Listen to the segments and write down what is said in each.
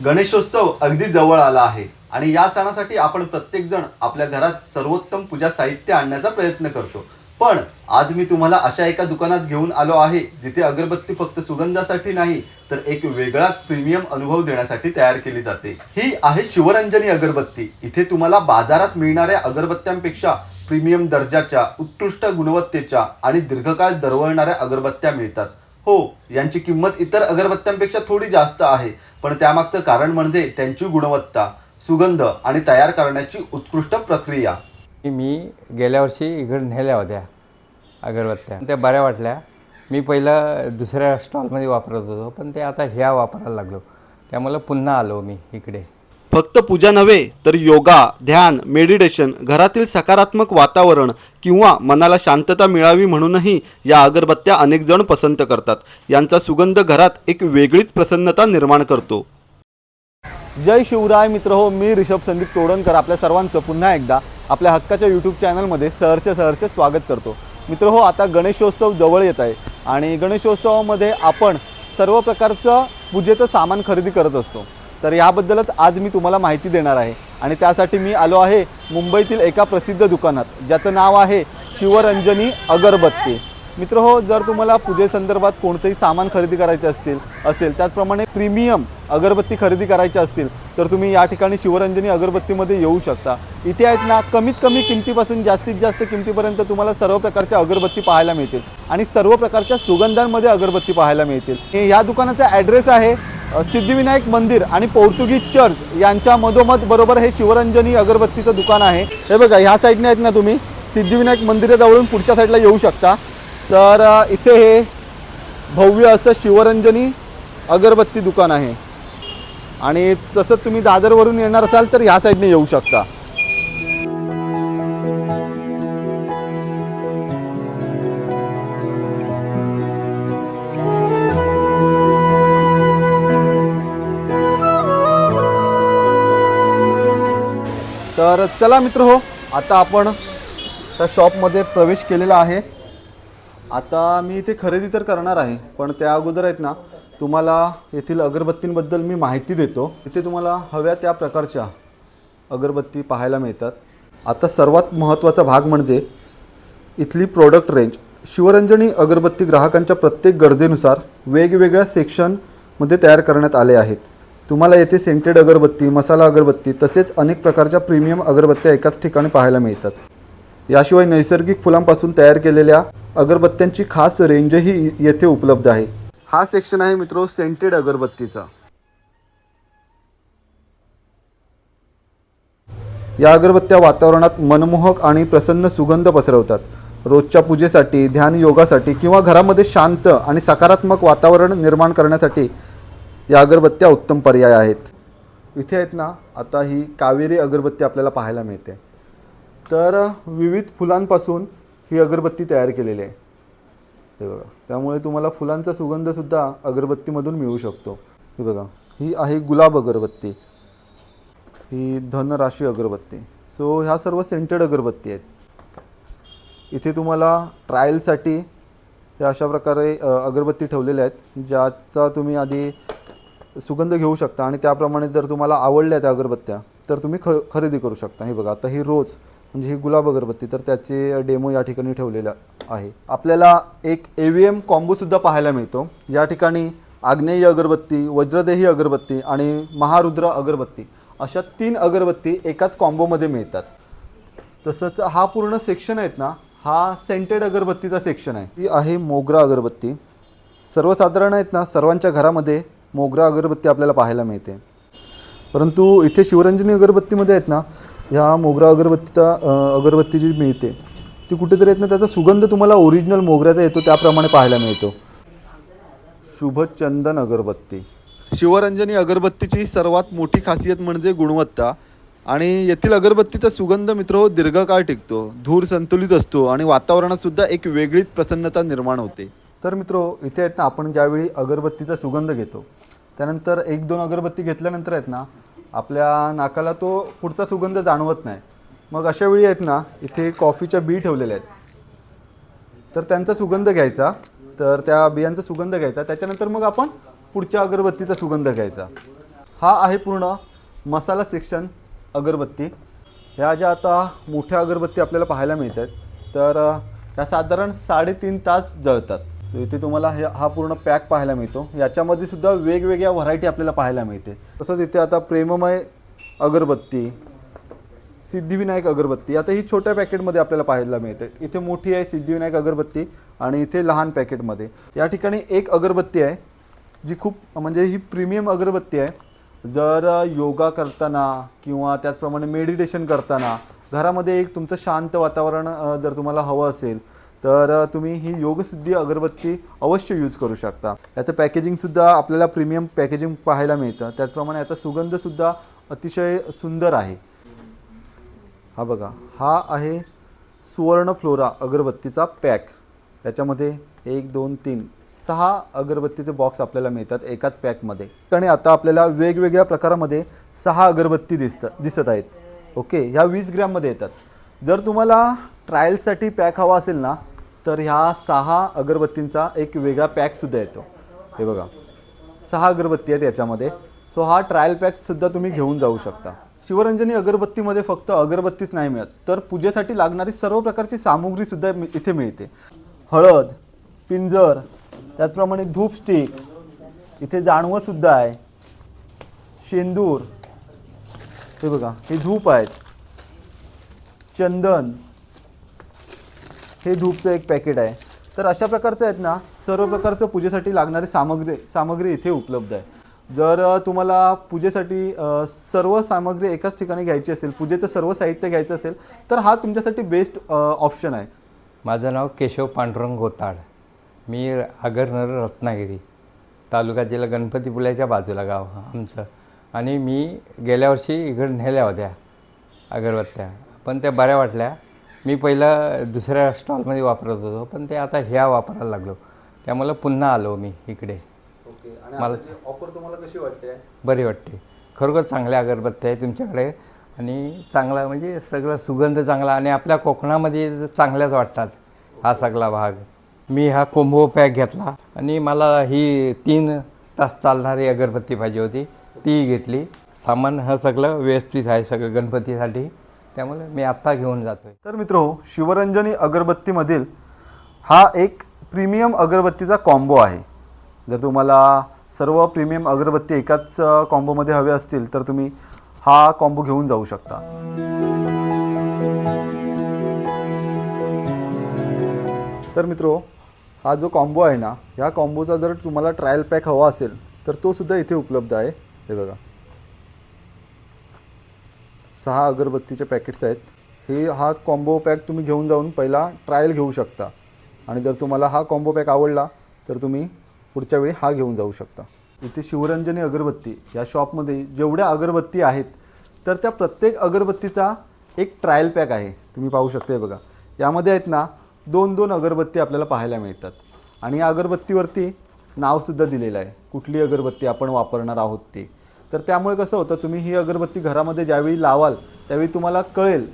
गणेशोत्सव अगदी जवळ आला आहे आणि या सणासाठी आपण प्रत्येक जण आपल्या घरात सर्वोत्तम पूजा साहित्य आणण्याचा प्रयत्न करतो। पण आज मी तुम्हाला अशा एका दुकानात घेऊन आलो आहे जिथे अगरबत्ती फक्त सुगंधासाठी नाही तर एक वेगळाच प्रीमियम अनुभव देण्यासाठी तयार केली जाते। ही आहे शिवरंजनी अगरबत्ती। इथे तुम्हाला बाजारात मिळणाऱ्या अगरबत्त्यांपेक्षा प्रीमियम दर्जाच्या, उत्कृष्ट गुणवत्तेच्या आणि दीर्घकाळ दरवळणाऱ्या अगरबत्त्या मिळतात। हो, यांची किंमत इतर अगरबत्त्यांपेक्षा थोडी जास्त आहे, पण त्यामागचं कारण म्हणजे त्यांची गुणवत्ता, सुगंध आणि तयार करण्याची उत्कृष्ट प्रक्रिया। मी गेल्या वर्षी इकडे नेल्या होत्या अगरबत्त्या, त्या बऱ्या वाटल्या। मी पहिलं दुसऱ्या स्टॉलमध्ये वापरत होतो, पण ते आता ह्या वापरायला लागलो, त्यामुळे पुन्हा आलो मी इकडे। फक्त पूजा नव्हे तर योगा, ध्यान, मेडिटेशन, घरातील सकारात्मक वातावरण किंवा मनाला शांतता मिळावी म्हणूनही या अगरबत्त्या अनेक जण पसंत करतात। यांचा सुगंध घरात एक वेगळीच प्रसन्नता निर्माण करतो। जय शिवराय मित्र हो, मी ऋषभ संदीप तोडणकर आपल्या सर्वांचं पुन्हा एकदा आपल्या हक्काच्या यूट्यूब चॅनलमध्ये सहर्ष स्वागत करतो। मित्र हो, आता गणेशोत्सव जवळ येत आहे आणि गणेशोत्सवामध्ये आपण सर्व प्रकारचं पूजेचं सामान खरेदी करत असतो। तर याबद्दलच आज मी तुम्हाला माहिती देणार आहे आणि त्यासाठी मी आलो आहे मुंबईतील एका प्रसिद्ध दुकानात, ज्याचं नाव आहे शिवरंजनी अगरबत्ती। मित्र हो, जर तुम्हाला पूजेसंदर्भात कोणतेही सामान खरेदी करायचे असेल त्याचप्रमाणे प्रीमियम अगरबत्ती खरेदी करायची असतील तर तुम्ही या ठिकाणी शिवरंजनी अगरबत्तीमध्ये येऊ शकता। इथे आहेत ना, कमीत कमी किमतीपासून जास्तीत जास्त किमतीपर्यंत तुम्हाला सर्व प्रकारच्या अगरबत्ती पाहायला मिळतील आणि सर्व प्रकारच्या सुगंधांमध्ये अगरबत्ती पाहायला मिळतील। या दुकानाचा ॲड्रेस आहे सिद्धिविनायक मंदिर आणि पोर्तुगीज चर्च यांच्या मधोमध बरोबर हे शिवरंजनी अगरबत्तीचं दुकान आहे। हे बघा, ह्या साईडने आहेत ना, तुम्ही सिद्धिविनायक मंदिराजवळून पुढच्या साईडला येऊ शकता। तर इथे हे भव्य असं शिवरंजनी अगरबत्ती दुकान आहे आणि तसंच तुम्ही दादरवरून येणार असाल तर ह्या साईडने येऊ शकता। तर चला मित्र हो, आता आपण त्या शॉपमध्ये प्रवेश केलेला आहे। आता मी इथे खरेदी तर करणार आहे, पण त्या अगोदर आहेत ना, तुम्हाला येथील अगरबत्तींबद्दल मी माहिती देतो। इथे तुम्हाला हव्या त्या प्रकारच्या अगरबत्ती पाहायला मिळतात। आता सर्वात महत्त्वाचा भाग म्हणजे इथली प्रोडक्ट रेंज। शिवरंजनी अगरबत्ती ग्राहकांच्या प्रत्येक गरजेनुसार वेगवेगळ्या सेक्शनमध्ये तयार करण्यात आले आहेत। तुम्हाला येथे सेंटेड अगरबत्ती, मसाला अगरबत्ती तसेच अनेक प्रकारच्या प्रीमियम अगरबत्त्या एकाच ठिकाणी पाहायला मिळतात। याशिवाय नैसर्गिक फुलांपासून तयार केलेल्या अगरबत्त्यांची खास रेंजही येथे उपलब्ध आहे। हा सेक्शन आहे मित्रो सेंटेड अगरबत्तीचा। या अगरबत्त्या वातावरणात मनमोहक आणि प्रसन्न सुगंध पसरवतात। रोजच्या पूजेसाठी, ध्यान, योगासाठी किंवा घरामध्ये शांत आणि सकारात्मक वातावरण निर्माण करण्यासाठी या अगरबत्त्या उत्तम पर्याय आहेत। इथे आहेत ना, आता ही कावेरी अगरबत्ती आपल्याला पाहायला मिळते। तर विविध फुलांपासून ही अगरबत्ती तयार केलेली आहे, हे बघा। त्यामुळे तुम्हाला फुलांचा सुगंधसुद्धा अगरबत्तीमधून मिळू शकतो। हे बघा, ही आहे गुलाब अगरबत्ती, ही धनराशी अगरबत्ती। सो ह्या सर्व सेंटेड अगरबत्ती आहेत। इथे तुम्हाला ट्रायलसाठी हे अशा प्रकारे अगरबत्ती ठेवलेल्या आहेत, ज्याचा तुम्ही आधी सुगंध घेऊ शकता आणि त्याप्रमाणे जर तुम्हाला आवडल्या त्या अगरबत्त्या तर तुम्ही खरेदी करू शकता। हे बघा, आता ही रोज म्हणजे ही गुलाब अगरबत्ती, तर त्याचे डेमो या ठिकाणी ठेवलेला आहे। आपल्याला एक AVM कॉम्बोसुद्धा पाहायला मिळतो। या ठिकाणी आग्नेय अगरबत्ती, वज्रदेही अगरबत्ती आणि महारुद्र अगरबत्ती अशा 3 अगरबत्ती एकाच कॉम्बोमध्ये मिळतात। तसंच हा पूर्ण सेक्शन आहेत ना, हा सेंटेड अगरबत्तीचा सेक्शन आहे। ही आहे मोगरा अगरबत्ती। सर्वसाधारण आहेत ना, सर्वांच्या घरामध्ये मोगरा अगरबत्ती आपल्याला पाहायला मिळते, परंतु इथे शिवरंजनी अगरबत्तीमध्ये आहेत ना, ह्या मोगरा अगरबत्ती जी मिळते ती कुठेतरी आहेत ना, त्याचा सुगंध तुम्हाला ओरिजिनल मोगऱ्याचा येतो त्याप्रमाणे पाहायला मिळतो। शुभचंदन अगरबत्ती। शिवरंजनी अगरबत्तीची सर्वात मोठी खासियत म्हणजे गुणवत्ता आणि येथील अगरबत्तीचा सुगंध मित्र दीर्घकाळ टिकतो, धूर संतुलित असतो आणि वातावरणात सुद्धा एक वेगळीच प्रसन्नता निर्माण होते। तर मित्रो, इथे आहेत ना, आपण ज्यावेळी अगरबत्तीचा सुगंध घेतो त्यानंतर 1-2 अगरबत्ती घेतल्यानंतर आहेत ना, आपल्या नाकाला तो पुढचा सुगंध जाणवत नाही। मग अशा वेळी आहेत ना, इथे कॉफीच्या बी ठेवलेल्या आहेत, तर त्यांचा सुगंध घ्यायचा। तर त्या बियांचा सुगंध घ्यायचा, त्याच्यानंतर मग आपण पुढच्या अगरबत्तीचा सुगंध घ्यायचा। हा आहे पूर्ण मसाला सेक्शन अगरबत्ती. ह्या ज्या आता मोठ्या अगरबत्ती आपल्याला पाहायला मिळतात तर त्या साधारण 3.5 तास जळतात. सो इथे तुम्हाला हा पूर्ण पॅक पाहायला मिळतो. याच्यामध्ये सुद्धा वेगवेगळ्या व्हरायटी आपल्याला पाहायला मिळते. तसंच इथे आता प्रेममय अगरबत्ती, सिद्धिविनायक अगरबत्ती आता ही छोट्या पॅकेटमध्ये आपल्याला पाहायला मिळते. इथे मोठी आहे सिद्धिविनायक अगरबत्ती आणि इथे लहान पॅकेटमध्ये. या ठिकाणी एक अगरबत्ती आहे जी खूप म्हणजे ही प्रीमियम अगरबत्ती आहे. जर योगा करताना किंवा त्याचप्रमाणे मेडिटेशन करताना घरामध्ये एक तुमचं शांत वातावरण जर तुम्हाला हवं असेल तर तुम्ही ही योगसिद्धी अगरबत्ती अवश्य यूज करू शकता. याचं पॅकेजिंगसुद्धा आपल्याला प्रीमियम पॅकेजिंग पाहायला मिळतं. त्याचप्रमाणे याचा सुगंधसुद्धा अतिशय सुंदर आहे. हा बघा, हा आहे सुवर्ण फ्लोरा अगरबत्तीचा पॅक. याच्यामध्ये 1 2 3 6 अगरबत्तीचे बॉक्स आपल्याला मिळतात एकाच पॅकमध्ये. आणि आता आपल्याला वेगवेगळ्या प्रकारामध्ये 6 अगरबत्ती दिसत आहेत. ओके, ह्या 20 ग्रॅममध्ये येतात. जर तुम्हाला ट्रायलसाठी पॅक हवा असेल ना तर ह्या 6 अगरबत्तींचा एक वेगळा पॅकसुद्धा येतो. हे बघा 6 अगरबत्ती आहेत याच्यामध्ये. सो हा ट्रायल पॅकसुद्धा तुम्ही घेऊन जाऊ शकता. शिवरंजनी अगरबत्तीमध्ये फक्त अगरबत्तीच नाही मिळत तर पूजेसाठी लागणारी सर्व प्रकारची सामुग्रीसुद्धा इथे मिळते. हळद, पिंजर, त्याचप्रमाणे धूप स्टिक, इथे जाणवंसुद्धा आहे, शेंदूर, हे बघा हे धूप आहेत, चंदन, हे धूपचं एक पॅकेट आहे. तर अशा प्रकारचं आहेत ना सर्व प्रकारचं पूजेसाठी लागणारी सामग्री इथे उपलब्ध आहे. जर तुम्हाला पूजेसाठी सर्व सामग्री एकाच ठिकाणी घ्यायची असेल, पूजेचं सर्व साहित्य घ्यायचं असेल तर हा तुमच्यासाठी बेस्ट ऑप्शन आहे. माझं नाव केशव पांडुरंग गोताड. मी आगरनर रत्नागिरी, तालुका जिल्हा गणपतीपुळ्याच्या बाजूला गाव आमचं. आणि मी गेल्या वर्षी इकडे नेल्या होत्या अगरबत्त्या, पण त्या बऱ्या वाटल्या. मी पहिलं दुसऱ्या स्टॉलमध्ये वापरत होतो पण ते आता ह्या वापरायला लागलो, त्यामुळे पुन्हा आलो मी इकडे. मला ऑफर तुम्हाला कशी वाटते? बरी वाटते. खरोखर चांगल्या अगरबत्त्या आहे तुमच्याकडे आणि चांगला म्हणजे सगळं सुगंध चांगला आणि आपल्या कोकणामध्ये चांगल्याच वाटतात हा सगळा भाग. मी हा कोंबो पॅक घेतला आणि मला ही 3 तास चालणारी अगरबत्ती पाहिजे होती, ती घेतली. सामान हा सगळं व्यवस्थित आहे सगळं गणपतीसाठी, त्यामुळे मी आत्ता घेऊन जातो आहे. तर मित्रहो, शिवरंजनी अगरबत्तीमधील हा एक प्रीमियम अगरबत्तीचा कॉम्बो आहे. जर तुम्हाला सर्व प्रीमियम अगरबत्ती एकाच कॉम्बोमध्ये हवे असतील तर तुम्ही हा कॉम्बो घेऊन जाऊ शकता. तर मित्रो, हा जो कॉम्बो आहे ना, ह्या कॉम्बोचा जर तुम्हाला ट्रायल पॅक हवा असेल तर तो सुद्धा इथे उपलब्ध आहे. हे बघा 6 अगरबत्तीचे पॅकेट्स आहेत. हा कॉम्बो पॅक तुम्ही घेऊन जाऊन पहिला ट्रायल घेऊ शकता आणि जर तुम्हाला हा कॉम्बो पॅक आवडला तर तुम्ही पुढच्या वेळी हा घेऊन जाऊ शकता. इथे शिवरंजनी अगरबत्ती या शॉपमध्ये जेवढ्या अगरबत्ती आहेत तर त्या प्रत्येक अगरबत्तीचा एक ट्रायल पॅक आहे. तुम्ही पाहू शकता. बघा यामध्ये आहेत ना 2-2 अगरबत्ती आपल्याला पाहायला मिळतात आणि या अगरबत्तीवरती नावसुद्धा दिलेलं आहे कुठली अगरबत्ती आपण वापरणार आहोत ते. तर त्यामुळे कसं होतं, तुम्ही ही अगरबत्ती घरामध्ये ज्यावेळी लावाल त्यावेळी तुम्हाला कळेल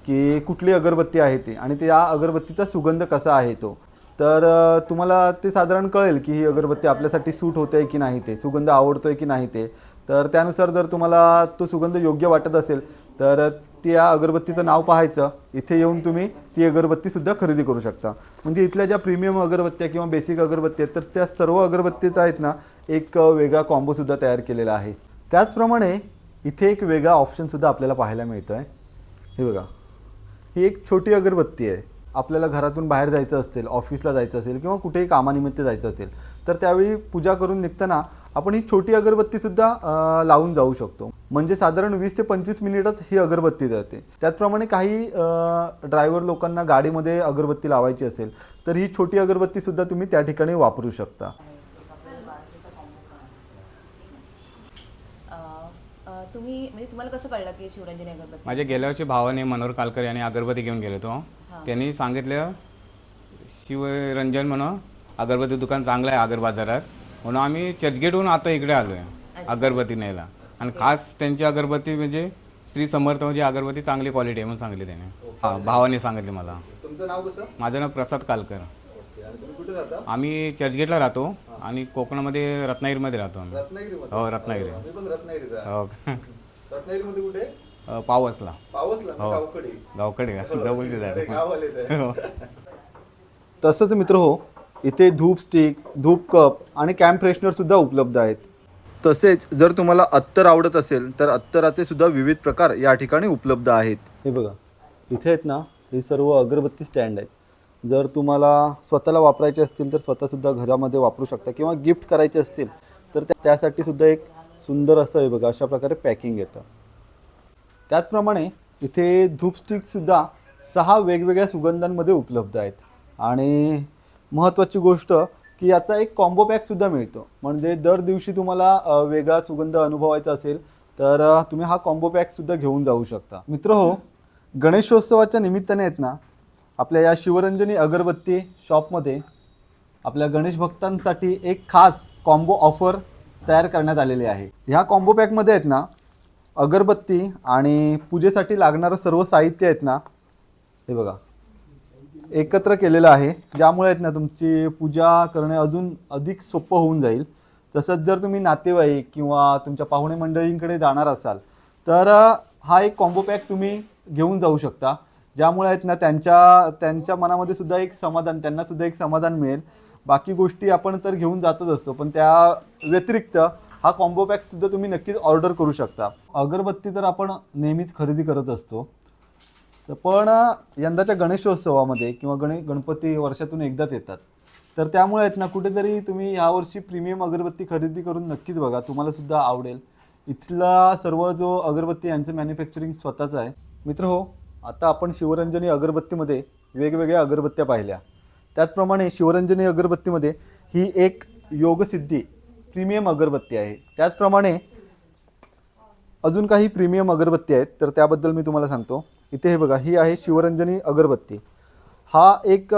की कुठली अगरबत्ती आहे ती आणि त्या अगरबत्तीचा सुगंध कसा आहे तो. तर तुम्हाला ते साधारण कळेल की ही अगरबत्ती आपल्यासाठी सूट होते आहे की नाही, ते सुगंध आवडतो आहे की नाही ते. तर त्यानुसार जर तुम्हाला तो सुगंध योग्य वाटत असेल तर त्या अगरबत्तीचं नाव पाहायचं, इथे येऊन तुम्ही ती अगरबत्तीसुद्धा खरेदी करू शकता. म्हणजे इथल्या ज्या प्रीमियम अगरबत्त्या किंवा बेसिक अगरबत्ती आहेत तर त्या सर्व अगरबत्तीचा आहेत ना एक वेगळा कॉम्बोसुद्धा तयार केलेला आहे. त्याचप्रमाणे इथे एक वेगळा ऑप्शनसुद्धा आपल्याला पाहायला मिळतो आहे. हे बघा, ही एक छोटी अगरबत्ती आहे. आपल्याला घरातून बाहेर जायचं असेल, ऑफिसला जायचं असेल किंवा कुठेही कामानिमित्त जायचं असेल तर त्यावेळी पूजा करून निघताना आपण ही छोटी अगरबत्तीसुद्धा लावून जाऊ शकतो. म्हणजे साधारण 20 ते 25 मिनिटच ही अगरबत्ती जाते. त्याचप्रमाणे काही ड्रायव्हर लोकांना गाडीमध्ये अगरबत्ती लावायची असेल तर ही छोटी अगरबत्तीसुद्धा तुम्ही त्या ठिकाणी वापरू शकता. तुम्हाला कसं कळलं की शिवरंजनी अगरबत्ती? माझ्या गेल्या वर्षी भावाने मनोहर कालकर यांनी अगरबत्ती घेऊन गेले तो. त्यांनी सांगितलं शिवरंजन म्हणून अगरबत्ती दुकान चांगलं आहे आगर बाजारात, म्हणून आम्ही चर्चगेटहून आता इकडे आलो आहे अगरबत्ती न्यायला. आणि खास त्यांची अगरबत्ती म्हणजे श्री समर्थ म्हणजे अगरबत्ती चांगली क्वालिटी आहे म्हणून सांगितली त्याने. हां, भावाने सांगितले मला. तुमचं नाव कसं? माझं नाव प्रसाद कालकर. आणि तुम्ही कुठे राहता? आम्ही चर्चगेटला राहतो, आणि कोकणामध्ये रत्नागिरीमध्ये राहतो आम्ही. रत्नागिरीमध्ये हो रत्नागिरी. मी पण रत्नागिरीचा हो रत्नागिरीमध्ये कुठे पावसला. पावसला हो. गावकडे गावकडे का जवळचे अरे, झाले. गाव आले ते. तसंच मित्र हो, इथे धूप स्टिक, धूप कप आणि कॅम्प फ्रेशनर सुद्धा उपलब्ध आहेत. तसेच जर तुम्हाला अत्तर आवडत असेल तर अत्तराचे सुद्धा विविध प्रकार या ठिकाणी उपलब्ध आहेत. हे बघा इथे आहेत ना, हे सर्व अगरबत्ती स्टँड आहेत. जर तुम्हाला स्वतःला वापरायचे असतील तर स्वतःसुद्धा घरामध्ये वापरू शकता किंवा गिफ्ट करायचे असतील तर त्यासाठी सुद्धा एक सुंदर असं आहे बघा, अशा प्रकारे पॅकिंग येतं. त्याचप्रमाणे इथे धूप स्टिकसुद्धा 6 वेगवेगळ्या सुगंधांमध्ये उपलब्ध आहेत. आणि महत्त्वाची गोष्ट की याचा एक कॉम्बो पॅकसुद्धा मिळतो. म्हणजे दर दिवशी तुम्हाला वेगळा सुगंध अनुभवायचा असेल तर तुम्ही हा कॉम्बो पॅकसुद्धा घेऊन जाऊ शकता. मित्र हो, गणेशोत्सवाच्या निमित्ताने आहेत ना, आपल्या या शिवरंजनी अगरबत्ती शॉपमध्ये आपल्या गणेश भक्तांसाठी एक खास कॉम्बो ऑफर तयार करण्यात आलेली आहे. ह्या कॉम्बो पॅकमध्ये आहेत ना, अगरबत्ती आणि पूजेसाठी लागणारं सर्व साहित्य आहेत ना, हे बघा एकत्र केलेलं आहे, ज्यामुळे आहेत ना तुमची पूजा करणे अजून अधिक सोपं होऊन जाईल. तसंच जर तुम्ही नातेवाईक किंवा तुमच्या पाहुणे मंडळींकडे जाणार असाल तर हा एक कॉम्बो पॅक तुम्ही घेऊन जाऊ शकता, ज्यामुळे आहेत ना त्यांच्या मनामध्ये सुद्धा एक समाधान, त्यांना सुद्धा एक समाधान मिळेल. बाकी गोष्टी आपण तर घेऊन जातच असतो, पण त्या व्यतिरिक्त हा कॉम्बो पॅकसुद्धा तुम्ही नक्कीच ऑर्डर करू शकता. अगरबत्ती तर आपण नेहमीच खरेदी करत असतो, पण यंदाच्या गणेशोत्सवामध्ये किंवा गणपती वर्षातून एकदाच येतात, तर त्यामुळे आहेत ना कुठेतरी तुम्ही यावर्षी प्रीमियम अगरबत्ती खरेदी करून नक्कीच बघा, तुम्हाला सुद्धा आवडेल. इथला सर्व जो अगरबत्ती यांचं मॅन्युफॅक्चरिंग स्वतःचं आहे. मित्र हो, आता आपण शिवरंजनी अगरबत्तीमध्ये वेगवेगळ्या अगरबत्त्या पाहिल्या. त्याचप्रमाणे शिवरंजनी अगरबत्तीमध्ये ही एक योगसिद्धी प्रीमियम अगरबत्ती आहे. त्याचप्रमाणे अजून काही प्रीमियम अगरबत्ती आहेत, तर त्याबद्दल मी तुम्हाला सांगतो. इथे हे बघा, ही आहे शिवरंजनी अगरबत्ती. हा एक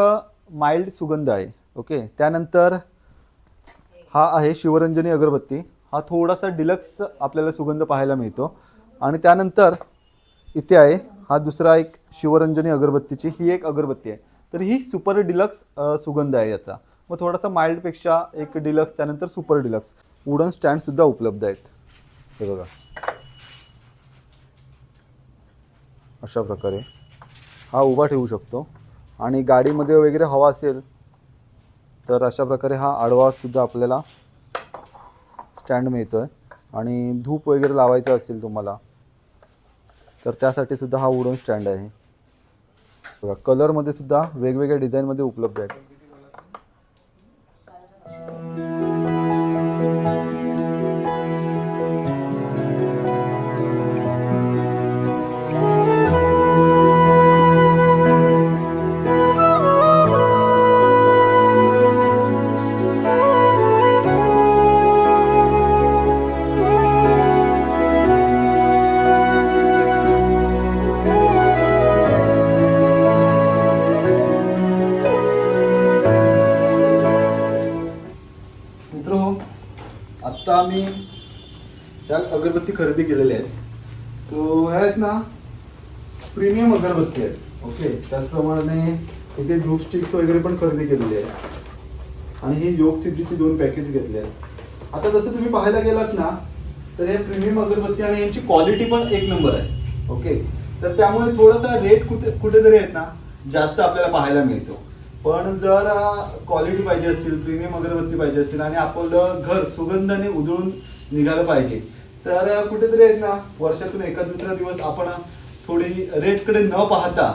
माइल्ड सुगंध आहे. ओके, त्यानंतर हा आहे शिवरंजनी अगरबत्ती. हा थोडासा डिलक्स आपल्याला सुगंध पाहायला मिळतो. आणि त्यानंतर इथे आहे हा दुसरा एक शिवरंजनी अगरबत्तीची ही एक अगरबत्ती आहे. तर ही सुपर डिलक्स सुगंध आहे याचा. मग थोडासा माइल्डपेक्षा एक डिलक्स, त्यानंतर सुपर डिलक्स. वुडन स्टँडसुद्धा उपलब्ध आहेत. हे बघा अशा प्रकारे हा उभा ठेवू शकतो. आणि गाडीमध्ये वगैरे हवा असेल तर अशा प्रकारे हा आडवासुद्धा आपल्याला स्टँड मिळतो आहे. आणि धूप वगैरे लावायचं असेल तुम्हाला तर त्यासाठी सुद्धा हा वुडन स्टँड आहे. बघा कलरमध्ये सुद्धा वेगवेगळ्या डिझाईनमध्ये उपलब्ध आहेत. मित्र हो, आत्ता आम्ही त्या अगरबत्ती खरेदी केलेल्या आहेत. सो ह्या आहेत ना प्रीमियम अगरबत्ती आहेत. ओके, त्याचप्रमाणे इथे धूप स्टिक्स वगैरे पण खरेदी केलेली आहे. आणि ही योगसिद्धीची 2 पॅकेज घेतले आहेत. आता जसं तुम्ही पाहायला गेलात ना, तर हे प्रीमियम अगरबत्ती आणि यांची क्वालिटी पण एक नंबर आहे. ओके, तर त्यामुळे थोडासा रेट कुठेतरी आहेत ना जास्त आपल्याला पाहायला मिळतो. पण जर क्वालिटी पाहिजे असतील, प्रीमियम अगरबत्ती पाहिजे असतील आणि आपलं घर सुगंधाने उजळून निघालं पाहिजे तर कुठेतरी आहेत ना वर्षातून एखाद दुसरा दिवस आपण थोडी रेटकडे न पाहता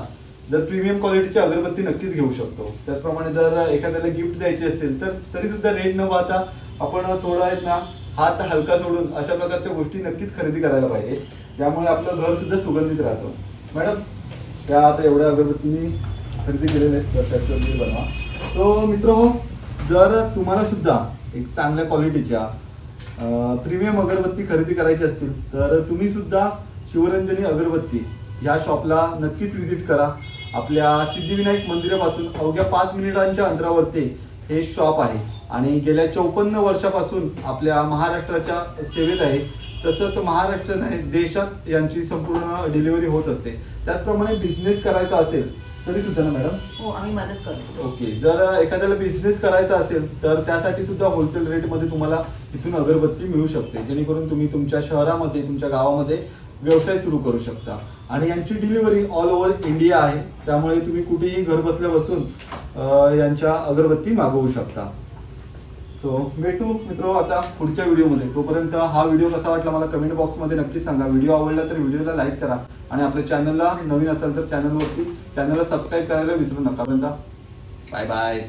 जर प्रीमियम क्वालिटीची अगरबत्ती नक्कीच घेऊ शकतो. त्याचप्रमाणे जर एखाद्याला गिफ्ट द्यायची असेल तर तरीसुद्धा रेट न पाहता आपण थोडा आहेत ना हात हलका सोडून अशा प्रकारच्या गोष्टी नक्कीच खरेदी करायला पाहिजे, त्यामुळे आपलं घरसुद्धा सुगंधित राहतं. मॅडम, त्या आता एवढ्या अगरबत्ती खरेदी केलेल्या आहेत तर त्याच्यावर बनवा. तो मित्र हो, जर तुम्हाला सुद्धा एक चांगल्या क्वालिटीच्या प्रीमियम अगरबत्ती खरेदी करायची असतील तर तुम्ही सुद्धा शिवरंजनी अगरबत्ती ह्या शॉपला नक्कीच व्हिजिट करा. आपल्या सिद्धिविनायक मंदिरापासून अवघ्या 5 मिनिटांच्या अंतरावरती हे शॉप आहे आणि गेल्या 54 वर्षापासून आपल्या महाराष्ट्राच्या सेवेत आहे. तसंच महाराष्ट्र नाही देशात यांची संपूर्ण डिलिव्हरी होत असते. त्याचप्रमाणे बिझनेस करायचा असेल तरी सुद्धा ना मॅडम? हो, आम्ही मदत करतो. ओके. जर एखाद्याला बिझनेस करायचा असेल तर त्यासाठी सुद्धा होलसेल रेटमध्ये तुम्हाला इथून अगरबत्ती मिळू शकते, जेणेकरून तुम्ही तुमच्या शहरामध्ये तुमच्या गावामध्ये व्यवसाय सुरू करू शकता. आणि यांची डिलिव्हरी ऑल ओव्हर इंडिया आहे, त्यामुळे तुम्ही कुठेही घर बसल्या बसून यांच्या अगरबत्ती मागवू शकता. सो भेटू मित्र आता पुढच्या व्हिडिओमध्ये. तोपर्यंत हा व्हिडिओ कसा वाटला मला कमेंट बॉक्समध्ये नक्की सांगा. व्हिडिओ आवडला तर व्हिडिओला लाईक करा आणि आपल्या चॅनलला नवीन असाल तर चॅनलला सबस्क्राईब करायला विसरू नका. Bye bye.